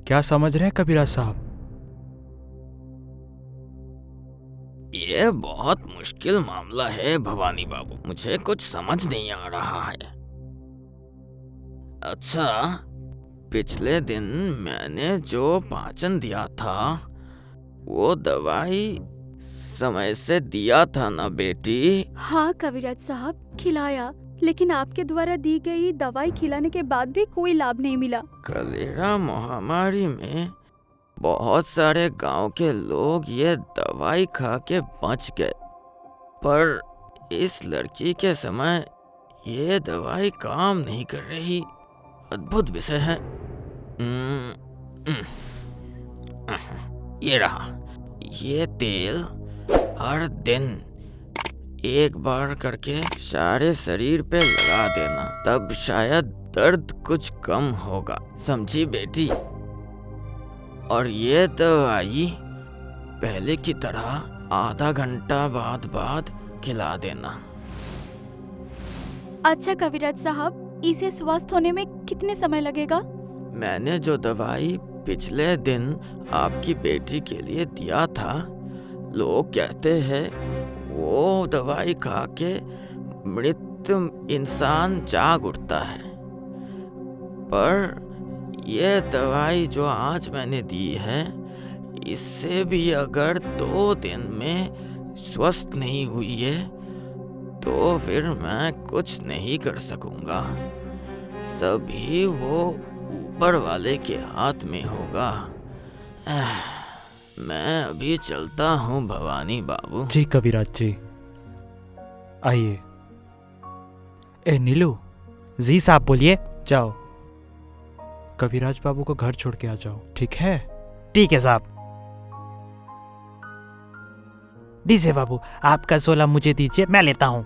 क्या समझ रहे हैं कबीरा साहब? ये बहुत मुश्किल मामला है भवानी बाबू, मुझे कुछ समझ नहीं आ रहा है। अच्छा, पिछले दिन मैंने जो पाचन दिया था वो दवाई समय से दिया था ना बेटी? हाँ कविराज साहब, खिलाया, लेकिन आपके द्वारा दी गई दवाई खिलाने के बाद भी कोई लाभ नहीं मिला। कलेरा महामारी में बहुत सारे गांव के लोग ये दवाई खा के बच गए, पर इस लड़की के समय ये दवाई काम नहीं कर रही। अद्भुत विषय है। ये रहा, ये तेल हर दिन एक बार करके सारे शरीर पे लगा देना, तब शायद दर्द कुछ कम होगा, समझी बेटी? और ये दवाई पहले की तरह आधा घंटा बाद खिला देना। अच्छा कविराज साहब, इसे स्वस्थ होने में कितने समय लगेगा? मैंने जो दवाई पिछले दिन आपकी बेटी के लिए दिया था, लोग कहते हैं वो दवाई खा के मृत इंसान जाग उठता है, पर ये दवाई जो आज मैंने दी है, इससे भी अगर 2 दिन में स्वस्थ नहीं हुई है तो फिर मैं कुछ नहीं कर सकूंगा। सभी वो ऊपर वाले के हाथ में होगा। मैं अभी चलता हूँ भवानी बाबू। जी कविराज जी, आइए। ए नीलू, जी साहब बोलिए। जाओ, कविराज बाबू को घर छोड़ के आ जाओ, ठीक है? ठीक है साहब। डीजे बाबू, आपका 16 मुझे दीजिए, मैं लेता हूँ।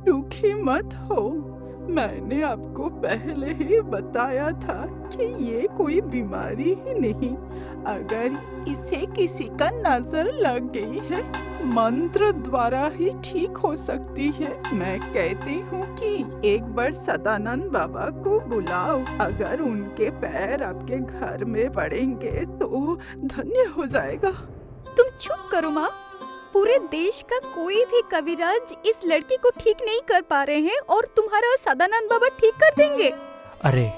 दुखी मत हो, मैंने आपको पहले ही बताया था कि ये कोई बीमारी ही नहीं। अगर इसे किसी का नजर लग गई है, मंत्र द्वारा ही ठीक हो सकती है। मैं कहती हूँ कि एक बार सदानंद बाबा को बुलाओ, अगर उनके पैर आपके घर में पड़ेंगे तो धन्य हो जाएगा। तुम चुप करो माँ, पूरे देश का कोई भी कविराज इस लड़की को ठीक नहीं कर पा रहे हैं और तुम्हारा सदानंद बाबा ठीक कर देंगे। अरे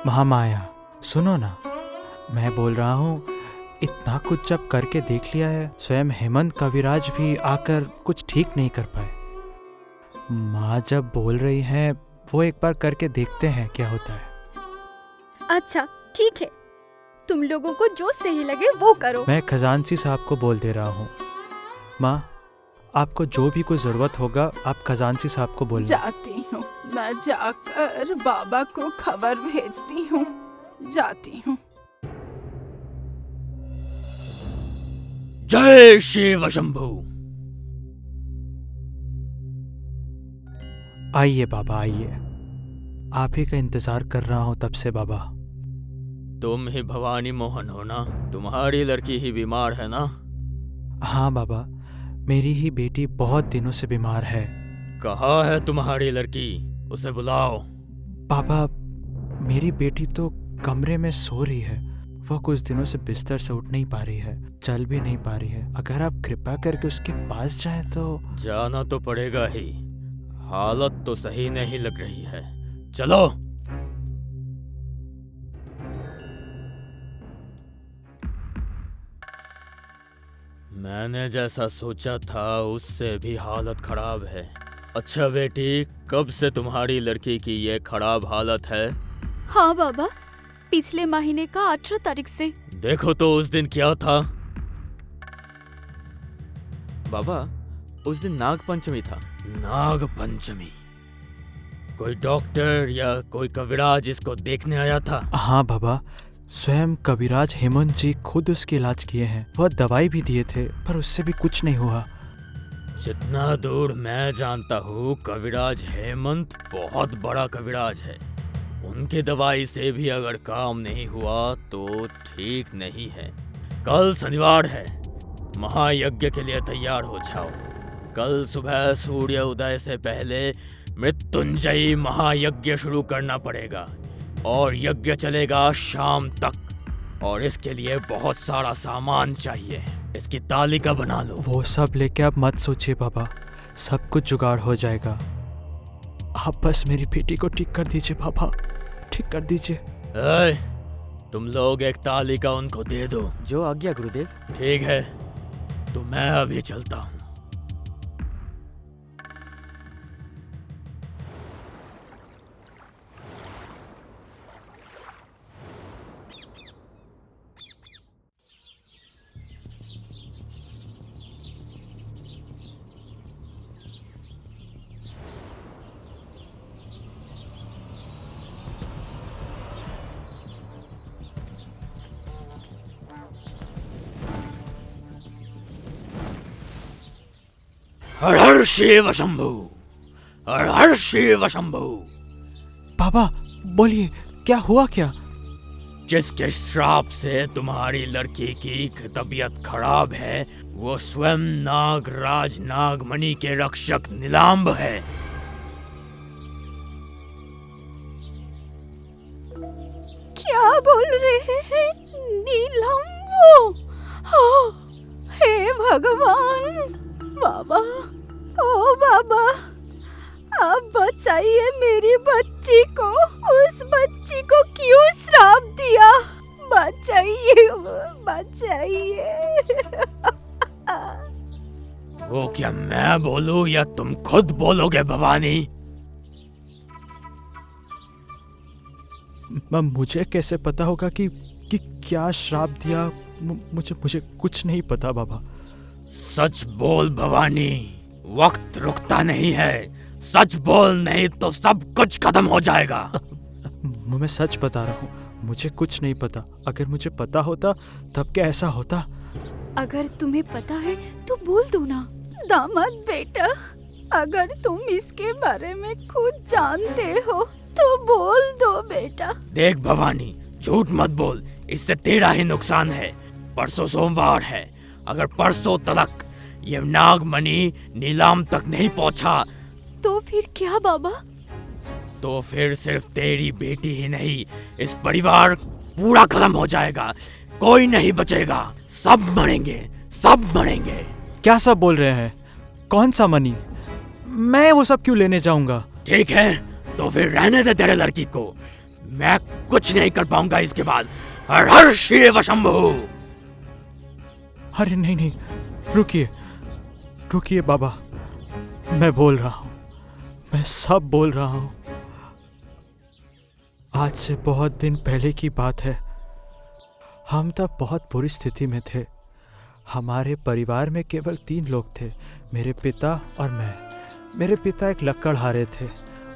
महामाया, सुनो ना, मैं बोल रहा हूँ, इतना कुछ जब करके देख लिया है, स्वयं हेमंत कविराज भी आकर कुछ ठीक नहीं कर पाए। माँ जब बोल रही हैं, वो एक बार करके देखते हैं क्या होता है। अच्छा ठीक है, तुम लोगों को जो सही लगे वो करो। मैं खजांची साहब को बोल दे रहा हूँ। माँ, आपको जो भी कोई जरूरत होगा आप खजांची साहब को बोलना। जाती हूँ, मैं जाकर बाबा को खबर भेजती हूँ। जाती हूँ। जय शिव शंभू। आइए बाबा, आइए, आप ही का इंतजार कर रहा हूँ तब से बाबा। तुम ही भवानी मोहन हो ना? तुम्हारी लड़की ही बीमार है ना? हाँ बाबा, मेरी ही बेटी बहुत दिनों से बीमार है। कहाँ है तुम्हारी लड़की? उसे बुलाओ। बाबा, मेरी बेटी तो कमरे में सो रही है। वो कुछ दिनों से बिस्तर से उठ नहीं पा रही है, चल भी नहीं पा रही है। अगर आप कृपा करके उसके पास जाएं तो। जाना तो पड़ेगा ही, हालत तो सही नहीं लग रही है। चलो। मैंने जैसा सोचा था उससे भी हालत खराब है। अच्छा बेटी, कब से तुम्हारी लड़की की ये खराब हालत है? हाँ बाबा, पिछले महीने का 18 तारीख से। देखो तो उस दिन क्या था? बाबा, उस दिन नाग पंचमी था। नाग पंचमी? कोई डॉक्टर या कोई कविराज इसको देखने आया था? हाँ बाबा, स्वयं कविराज हेमंत जी खुद उसके इलाज किए हैं। वह दवाई भी दिए थे, पर उससे भी कुछ नहीं हुआ। जितना दूर मैं जानता हूँ, कविराज हेमंत बहुत बड़ा कविराज है। उनकी दवाई से भी अगर काम नहीं हुआ तो ठीक नहीं है। कल शनिवार है, महायज्ञ के लिए तैयार हो जाओ। कल सुबह सूर्य उदय से पहले मृत्युंजयी महायज्ञ शुरू करना पड़ेगा और यज्ञ चलेगा शाम तक और इसके लिए बहुत सारा सामान चाहिए। इसकी तालिका बना लो। वो सब लेके आप मत सोचिए बाबा, सब कुछ जुगाड़ हो जाएगा। आप बस मेरी बेटी को ठीक कर दीजिए बाबा, ठीक कर दीजिए। ए, तुम लोग एक तालिका उनको दे दो। जो आज्ञा गुरुदेव। ठीक है, तो मैं अभी चलता हूँ। हर हर शिव शंभु, हर हर शिव शंभु। बाबा बोलिए, क्या हुआ क्या? जिसके श्राप से तुम्हारी लड़की की तबीयत खराब है वो स्वयं नागराज नागमणि के रक्षक नीलांब है। क्या बोल रहे हैं? नीलम्बो? हाँ, हे भगवान! बाबा, ओ बाबा, आप बचाइए मेरी बच्ची को। उस बच्ची को क्यों श्राप दिया? बचाइए, बचाइए। वो क्या मैं बोलूं या तुम खुद बोलोगे भवानी? मुझे कैसे पता होगा कि क्या श्राप दिया? मुझे कुछ नहीं पता बाबा। सच बोल भवानी, वक्त रुकता नहीं है। सच बोल, नहीं तो सब कुछ खत्म हो जाएगा। मैं सच बता रहा हूँ, मुझे कुछ नहीं पता। अगर मुझे पता होता तब क्या ऐसा होता? अगर तुम्हें पता है तो बोल दो ना। दामाद बेटा, अगर तुम इसके बारे में खुद जानते हो तो बोल दो बेटा। देख भवानी, झूठ मत बोल, इससे तेरा ही नुकसान है। परसों सोमवार है, अगर परसों तक ये नागमणि नीलाम तक नहीं पहुंचा तो फिर क्या बाबा? तो फिर सिर्फ तेरी बेटी ही नहीं, इस परिवार पूरा खत्म हो जाएगा। कोई नहीं बचेगा, सब मरेंगे, सब मरेंगे। क्या सब बोल रहे हैं? कौन सा मनी? मैं वो सब क्यों लेने जाऊंगा? ठीक है, तो फिर रहने दे तेरे लड़की को। मैं कुछ नहीं कर पाऊंगा इसके बाद। हर हर शिव शंभु। अरे नहीं नहीं, रुकिए रुकिए बाबा, मैं बोल रहा हूँ, मैं सब बोल रहा हूँ। आज से बहुत दिन पहले की बात है। हम तब बहुत बुरी स्थिति में थे। हमारे परिवार में केवल 3 लोग थे, मेरे पिता और मैं। मेरे पिता एक लकड़हारे थे।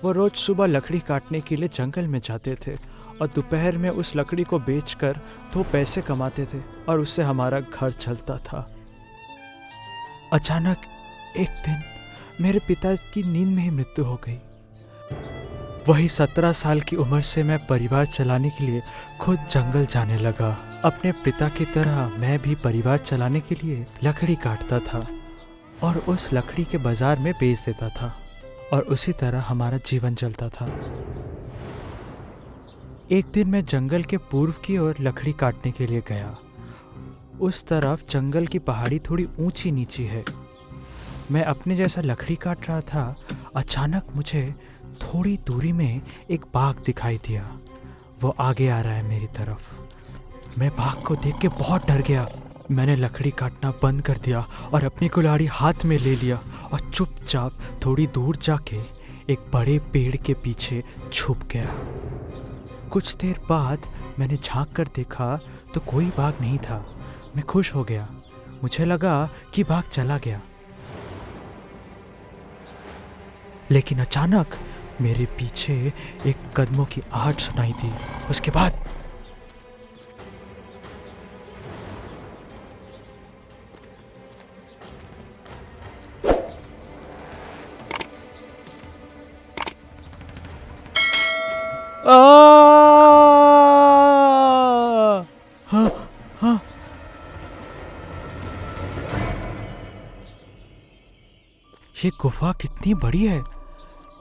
वो रोज सुबह लकड़ी काटने के लिए जंगल में जाते थे और दोपहर में उस लकड़ी को बेचकर 2 पैसे कमाते थे और उससे हमारा घर चलता था। अचानक एक दिन मेरे पिता की नींद में ही मृत्यु हो गई। वही 17 साल की उम्र से मैं परिवार चलाने के लिए खुद जंगल जाने लगा। अपने पिता की तरह मैं भी परिवार चलाने के लिए लकड़ी काटता था और उस लकड़ी के बाजार में बेच देता था और उसी तरह हमारा जीवन चलता था। एक दिन मैं जंगल के पूर्व की ओर लकड़ी काटने के लिए गया। उस तरफ जंगल की पहाड़ी थोड़ी ऊंची नीची है। मैं अपने जैसा लकड़ी काट रहा था, अचानक मुझे थोड़ी दूरी में एक बाघ दिखाई दिया। वो आगे आ रहा है मेरी तरफ। मैं बाघ को देख के बहुत डर गया। मैंने लकड़ी काटना बंद कर दिया और अपनी कुल्हाड़ी हाथ में ले लिया और चुपचाप थोड़ी दूर जाके एक बड़े पेड़ के पीछे छुप गया। कुछ देर बाद मैंने झांक कर देखा तो कोई बाघ नहीं था। मैं खुश हो गया। मुझे लगा कि बाघ चला गया, लेकिन अचानक मेरे पीछे एक कदमों की आहट सुनाई दी। उसके बाद हाँ, हाँ। ये गुफा कितनी बड़ी है।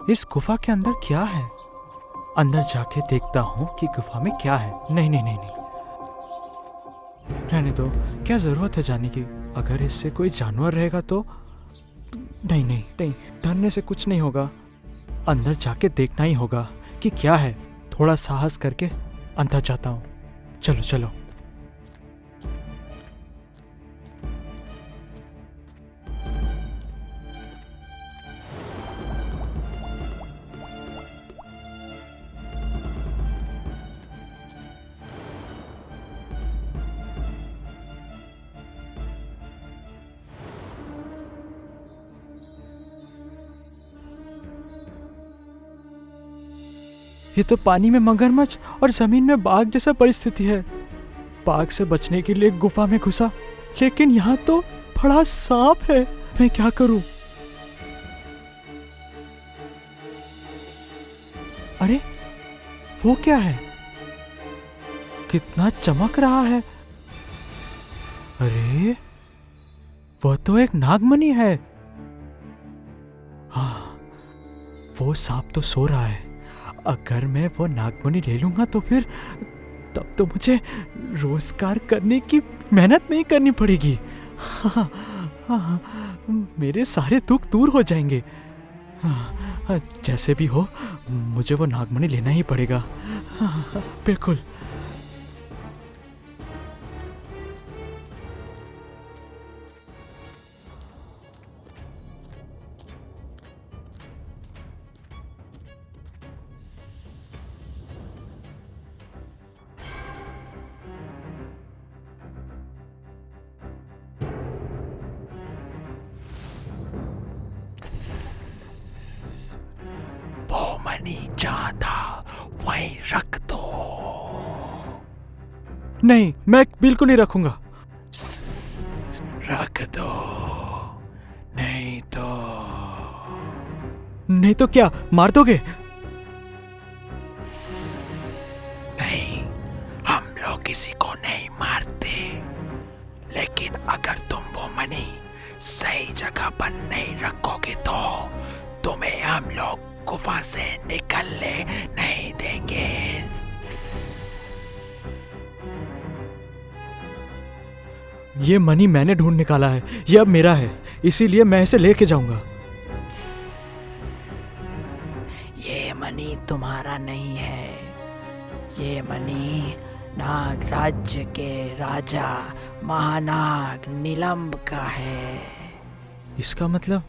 इस गुफा के अंदर क्या है? अंदर जाके देखता हूँ कि गुफा में क्या है। नहीं नहीं नहीं नहीं, रहने दो, क्या जरूरत है जाने की। अगर इससे कोई जानवर रहेगा तो नहीं नहीं नहीं, डरने से कुछ नहीं होगा। अंदर जाके देखना ही होगा कि क्या है। थोड़ा साहस करके अंदर जाता हूँ। चलो चलो। ये तो पानी में मगरमच्छ और जमीन में बाघ जैसा परिस्थिति है। बाघ से बचने के लिए गुफा में घुसा, लेकिन यहाँ तो बड़ा सांप है। मैं क्या करूं? अरे वो क्या है? कितना चमक रहा है। अरे वो तो एक नागमणि है। हाँ, वो सांप तो सो रहा है। अगर मैं वो नागमणि ले लूंगा तो फिर तब तो मुझे रोजगार करने की मेहनत नहीं करनी पड़ेगी। हाँ, हाँ, मेरे सारे दुख दूर हो जाएंगे। हाँ, जैसे भी हो मुझे वो नागमणि लेना ही पड़ेगा। हाँ, बिल्कुल। मनी जहाँ था वहीं रख दो। नहीं, मैं बिल्कुल नहीं रखूंगा। रख दो, नहीं तो नहीं तो क्या मार दोगे? नहीं, हम लोग किसी को नहीं मारते, लेकिन अगर तुम वो मनी सही जगह पर नहीं रखोगे तो तुम्हें हम लोग गुफा से निकलने नहीं देंगे। ये मनी मैंने ढूंढ निकाला है, ये अब मेरा है, इसीलिए मैं इसे लेके जाऊंगा। ये मनी तुम्हारा नहीं है, ये मनी नाग राज्य के राजा महानाग नीलम्ब का है। इसका मतलब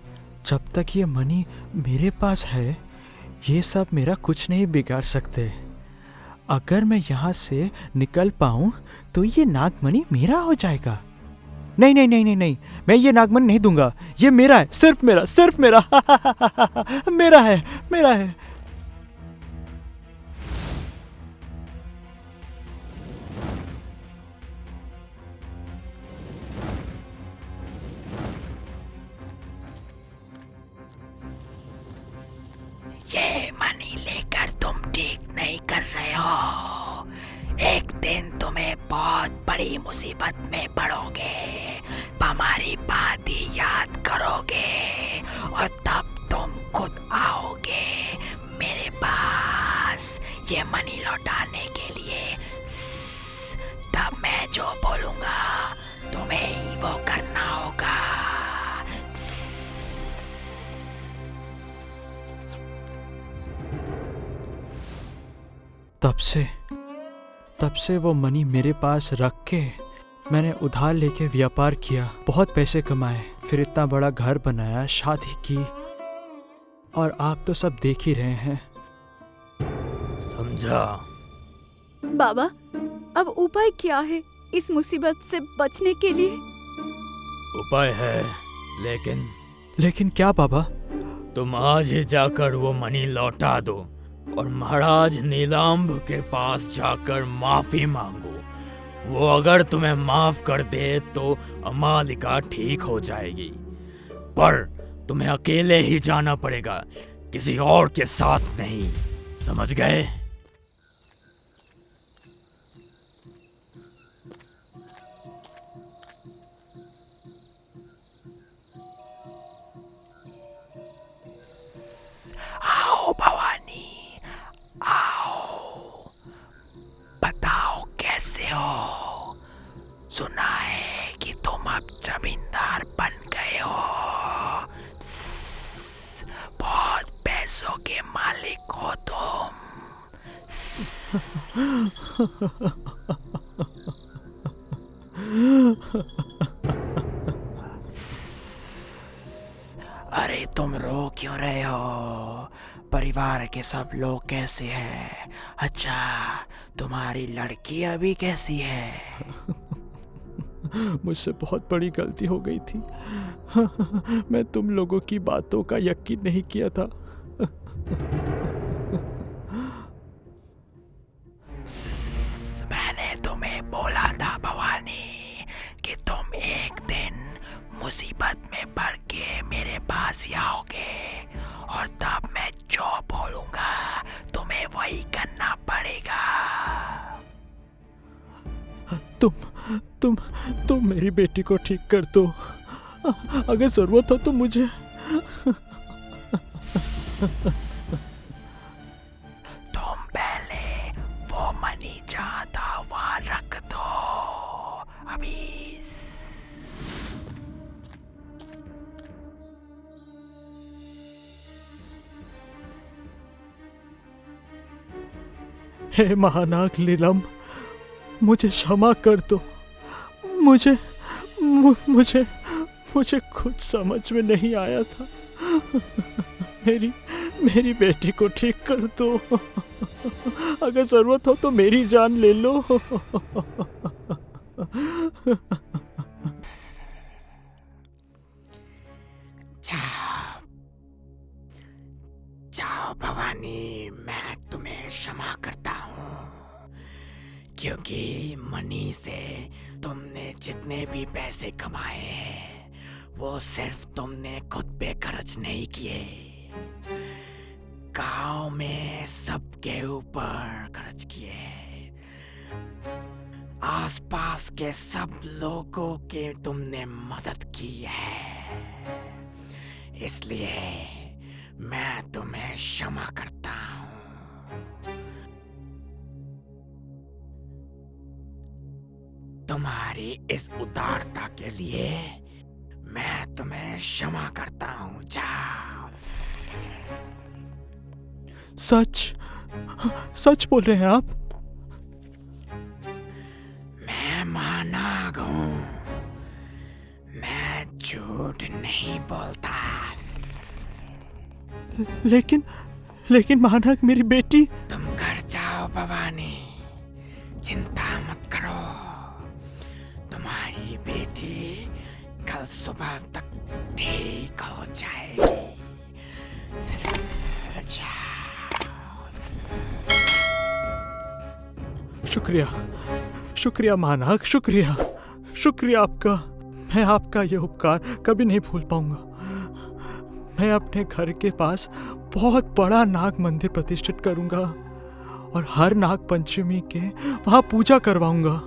जब तक ये मनी मेरे पास है, ये सब मेरा कुछ नहीं बिगाड़ सकते। अगर मैं यहाँ से निकल पाऊँ तो ये नागमणि मेरा हो जाएगा। नहीं नहीं नहीं नहीं नहीं, मैं ये नागमणि नहीं दूंगा। ये मेरा है, सिर्फ मेरा, सिर्फ मेरा। मेरा है, मेरा है। ये मनी लेकर तुम ठीक नहीं कर रहे हो। एक दिन तुम्हें बहुत बड़ी मुसीबत में पड़ोगे, हमारी बात ही याद करोगे और तब तुम खुद आओगे मेरे पास ये मनी लौटाने के लिए। तब मैं जो बोलूंगा तुम्हें ही वो करना होगा। तब से वो मनी मेरे पास रख के मैंने उधार लेके व्यापार किया, बहुत पैसे कमाए, फिर इतना बड़ा घर बनाया, शादी की, और आप तो सब देख ही रहे हैं। समझा? बाबा, अब उपाय क्या है इस मुसीबत से बचने के लिए? उपाय है, लेकिन क्या बाबा? तुम आज ही जाकर वो मनी लौटा दो और महाराज नीलाम्ब के पास जाकर माफी मांगो। वो अगर तुम्हें माफ कर दे तो अमालिका ठीक हो जाएगी, पर तुम्हें अकेले ही जाना पड़ेगा, किसी और के साथ नहीं। समझ गए? सुना है कि तुम अब जमींदार बन गए हो। बहुत पैसों के मालिक हो तुम। अरे तुम रो क्यों रहे हो? परिवार के सब लोग कैसे हैं? अच्छा, तुम्हारी लड़की अभी कैसी है? मुझसे बहुत बड़ी गलती हो गई थी। मैं तुम लोगों की बातों का यकीन नहीं किया था। मैंने तुम्हें बोला था भवानी कि तुम एक दिन मुसीबत में पड़ के मेरे पास आओगे, और तब मैं जो बोलूंगा तुम्हें वही करना पड़ेगा। तुम मेरी बेटी को ठीक कर दो। अगर जरूरत हो तो मुझे। तुम पहले वो मनी जहाँ था वहाँ रख दो अभी। हे महानाग नीलम, मुझे क्षमा कर दो। मुझे कुछ समझ में नहीं आया था। मेरी बेटी को ठीक कर दो। अगर जरूरत हो तो मेरी जान ले लो। जाओ भवानी, मैं तुम्हें क्षमा करता हूँ, क्योंकि मनी से तुमने जितने भी पैसे कमाए हैं वो सिर्फ तुमने खुद पे खर्च नहीं किए, गांव में सबके ऊपर खर्च किए। आसपास के सब लोगों के तुमने मदद की है, इसलिए मैं तुम्हें क्षमा करता हूँ। तुम्हारी इस उदारता के लिए मैं तुम्हें क्षमा करता हूँ। जाओ। सच बोल रहे हैं आप? मैं महानाग हूँ, मैं झूठ नहीं बोलता। लेकिन महानाग, मेरी बेटी। तुम घर जाओ भवानी, चिंता मत करो, तुम्हारी बेटी कल सुबह तक ठीक हो जाएगी। शुक्रिया महानाग, शुक्रिया आपका। मैं आपका यह उपकार कभी नहीं भूल पाऊंगा। मैं अपने घर के पास बहुत बड़ा नाग मंदिर प्रतिष्ठित करूंगा और हर नाग पंचमी के वहां पूजा करवाऊंगा।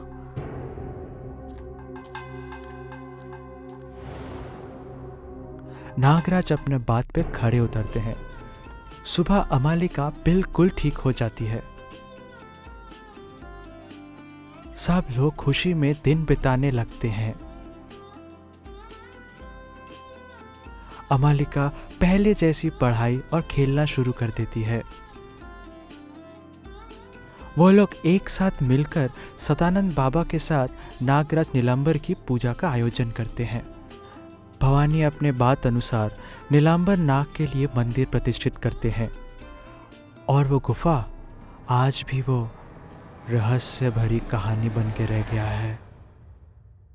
नागराज अपने बात पे खड़े उतरते हैं। सुबह अमालिका बिल्कुल ठीक हो जाती है। सब लोग खुशी में दिन बिताने लगते हैं। अमालिका पहले जैसी पढ़ाई और खेलना शुरू कर देती है। वो लोग एक साथ मिलकर सदानंद बाबा के साथ नागराज नीलांबर की पूजा का आयोजन करते हैं। भवानी अपने बात अनुसार नीलांबर नाग के लिए मंदिर प्रतिष्ठित करते हैं और वो गुफा आज भी वो रहस्य भरी कहानी बन के रह गया है।